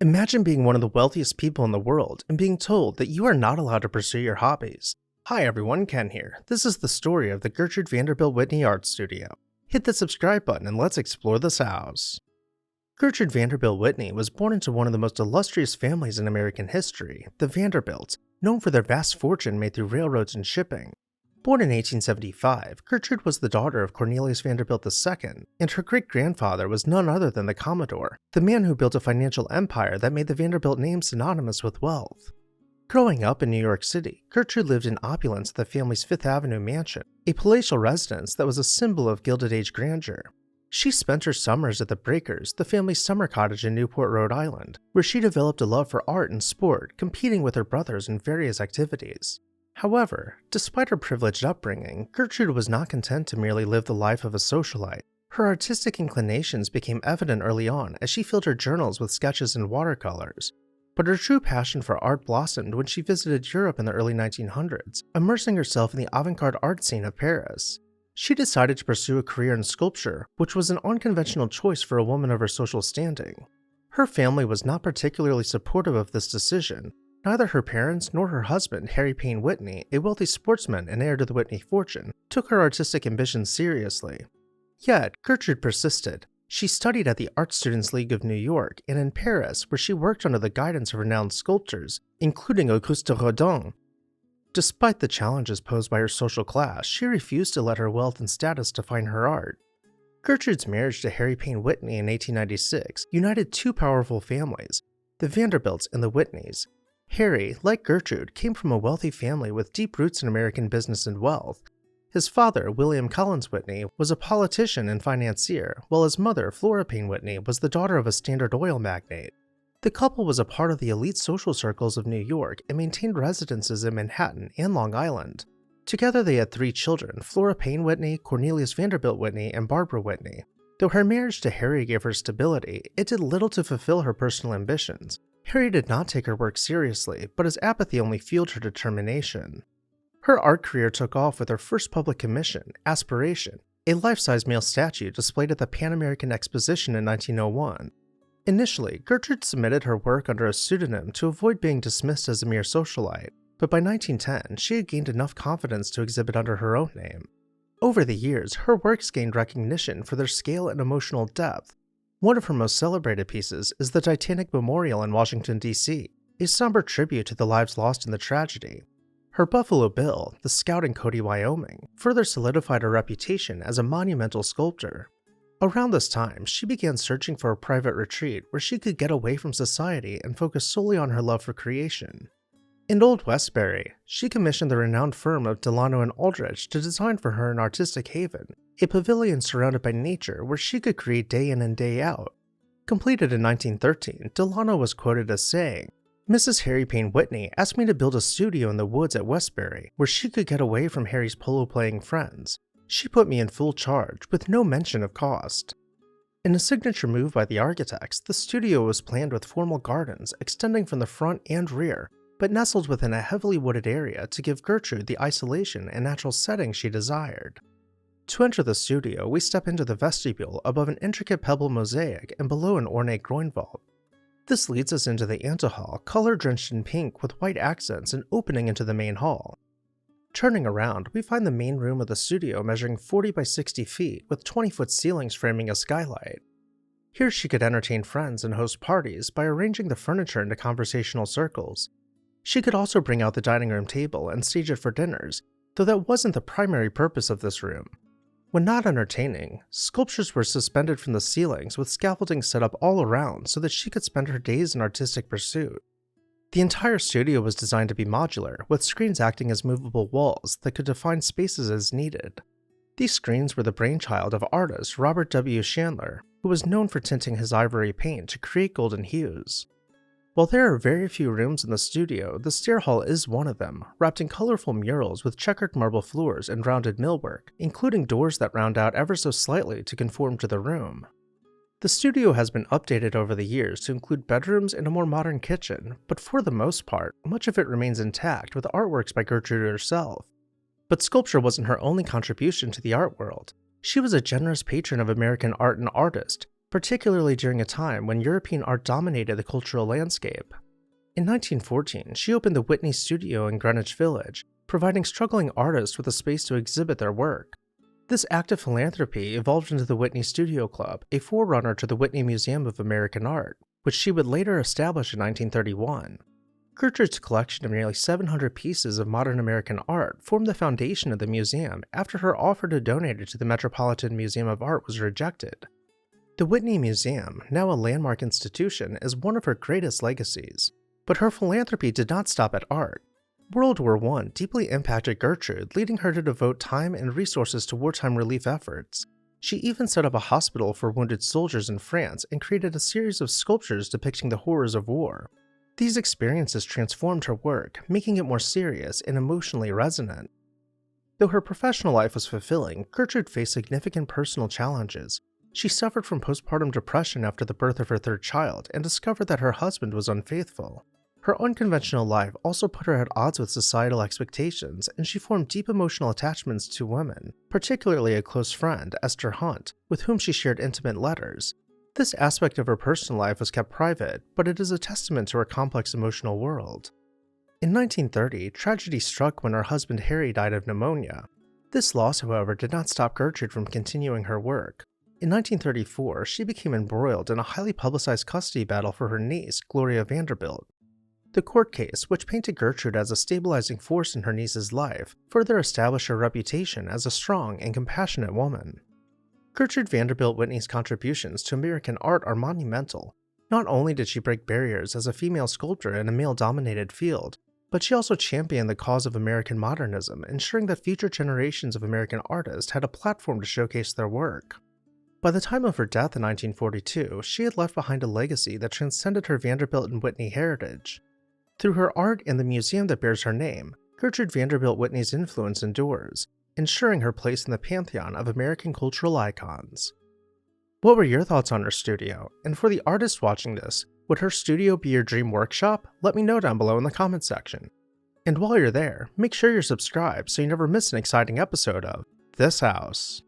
Imagine being one of the wealthiest people in the world and being told that you are not allowed to pursue your hobbies. Hi everyone, Ken here. This is the story of the Gertrude Vanderbilt Whitney Art Studio. Hit the subscribe button and let's explore this house. Gertrude Vanderbilt Whitney was born into one of the most illustrious families in American history, the Vanderbilts, known for their vast fortune made through railroads and shipping. Born in 1875, Gertrude was the daughter of Cornelius Vanderbilt II, and her great-grandfather was none other than the Commodore, the man who built a financial empire that made the Vanderbilt name synonymous with wealth. Growing up in New York City, Gertrude lived in opulence at the family's Fifth Avenue mansion, a palatial residence that was a symbol of Gilded Age grandeur. She spent her summers at the Breakers, the family's summer cottage in Newport, Rhode Island, where she developed a love for art and sport, competing with her brothers in various activities. However, despite her privileged upbringing, Gertrude was not content to merely live the life of a socialite. Her artistic inclinations became evident early on as she filled her journals with sketches and watercolors. But her true passion for art blossomed when she visited Europe in the early 1900s, immersing herself in the avant-garde art scene of Paris. She decided to pursue a career in sculpture, which was an unconventional choice for a woman of her social standing. Her family was not particularly supportive of this decision. Neither her parents nor her husband, Harry Payne Whitney, a wealthy sportsman and heir to the Whitney fortune, took her artistic ambitions seriously. Yet, Gertrude persisted. She studied at the Art Students League of New York and in Paris, where she worked under the guidance of renowned sculptors, including Auguste Rodin. Despite the challenges posed by her social class, she refused to let her wealth and status define her art. Gertrude's marriage to Harry Payne Whitney in 1896 united two powerful families, the Vanderbilts and the Whitneys. Harry, like Gertrude, came from a wealthy family with deep roots in American business and wealth. His father, William Collins Whitney, was a politician and financier, while his mother, Flora Payne Whitney, was the daughter of a Standard Oil magnate. The couple was a part of the elite social circles of New York and maintained residences in Manhattan and Long Island. Together they had three children, Flora Payne Whitney, Cornelius Vanderbilt Whitney, and Barbara Whitney. Though her marriage to Harry gave her stability, it did little to fulfill her personal ambitions. Harry did not take her work seriously, but his apathy only fueled her determination. Her art career took off with her first public commission, Aspiration, a life-size male statue displayed at the Pan American Exposition in 1901. Initially, Gertrude submitted her work under a pseudonym to avoid being dismissed as a mere socialite, but by 1910, she had gained enough confidence to exhibit under her own name. Over the years, her works gained recognition for their scale and emotional depth. One of her most celebrated pieces is the Titanic Memorial in Washington, D.C., a somber tribute to the lives lost in the tragedy. Her Buffalo Bill, the Scout in Cody, Wyoming, further solidified her reputation as a monumental sculptor. Around this time, she began searching for a private retreat where she could get away from society and focus solely on her love for creation. In Old Westbury, she commissioned the renowned firm of Delano and Aldrich to design for her an artistic haven, a pavilion surrounded by nature where she could create day in and day out. Completed in 1913, Delano was quoted as saying, "Mrs. Harry Payne Whitney asked me to build a studio in the woods at Westbury where she could get away from Harry's polo-playing friends. She put me in full charge, with no mention of cost." In a signature move by the architects, the studio was planned with formal gardens extending from the front and rear, but nestled within a heavily wooded area to give Gertrude the isolation and natural setting she desired. To enter the studio, we step into the vestibule above an intricate pebble mosaic and below an ornate groin vault. This leads us into the antehall, color-drenched in pink with white accents and opening into the main hall. Turning around, we find the main room of the studio measuring 40 by 60 feet with 20-foot ceilings framing a skylight. Here she could entertain friends and host parties by arranging the furniture into conversational circles. She could also bring out the dining room table and stage it for dinners, though that wasn't the primary purpose of this room. When not entertaining, sculptures were suspended from the ceilings with scaffolding set up all around so that she could spend her days in artistic pursuit. The entire studio was designed to be modular, with screens acting as movable walls that could define spaces as needed. These screens were the brainchild of artist Robert W. Chandler, who was known for tinting his ivory paint to create golden hues. While there are very few rooms in the studio, the stair hall is one of them, wrapped in colorful murals with checkered marble floors and rounded millwork, including doors that round out ever so slightly to conform to the room. The studio has been updated over the years to include bedrooms and a more modern kitchen, but for the most part, much of it remains intact with artworks by Gertrude herself. But sculpture wasn't her only contribution to the art world. She was a generous patron of American art and artists, particularly during a time when European art dominated the cultural landscape. In 1914, she opened the Whitney Studio in Greenwich Village, providing struggling artists with a space to exhibit their work. This act of philanthropy evolved into the Whitney Studio Club, a forerunner to the Whitney Museum of American Art, which she would later establish in 1931. Gertrude's collection of nearly 700 pieces of modern American art formed the foundation of the museum after her offer to donate it to the Metropolitan Museum of Art was rejected. The Whitney Museum, now a landmark institution, is one of her greatest legacies. But her philanthropy did not stop at art. World War I deeply impacted Gertrude, leading her to devote time and resources to wartime relief efforts. She even set up a hospital for wounded soldiers in France and created a series of sculptures depicting the horrors of war. These experiences transformed her work, making it more serious and emotionally resonant. Though her professional life was fulfilling, Gertrude faced significant personal challenges. She suffered from postpartum depression after the birth of her third child and discovered that her husband was unfaithful. Her unconventional life also put her at odds with societal expectations, and she formed deep emotional attachments to women, particularly a close friend, Esther Hunt, with whom she shared intimate letters. This aspect of her personal life was kept private, but it is a testament to her complex emotional world. In 1930, tragedy struck when her husband Harry died of pneumonia. This loss, however, did not stop Gertrude from continuing her work. In 1934, she became embroiled in a highly publicized custody battle for her niece, Gloria Vanderbilt. The court case, which painted Gertrude as a stabilizing force in her niece's life, further established her reputation as a strong and compassionate woman. Gertrude Vanderbilt Whitney's contributions to American art are monumental. Not only did she break barriers as a female sculptor in a male-dominated field, but she also championed the cause of American modernism, ensuring that future generations of American artists had a platform to showcase their work. By the time of her death in 1942, she had left behind a legacy that transcended her Vanderbilt and Whitney heritage. Through her art and the museum that bears her name, Gertrude Vanderbilt Whitney's influence endures, ensuring her place in the pantheon of American cultural icons. What were your thoughts on her studio? And for the artists watching this, would her studio be your dream workshop? Let me know down below in the comments section. And while you're there, make sure you're subscribed so you never miss an exciting episode of This House.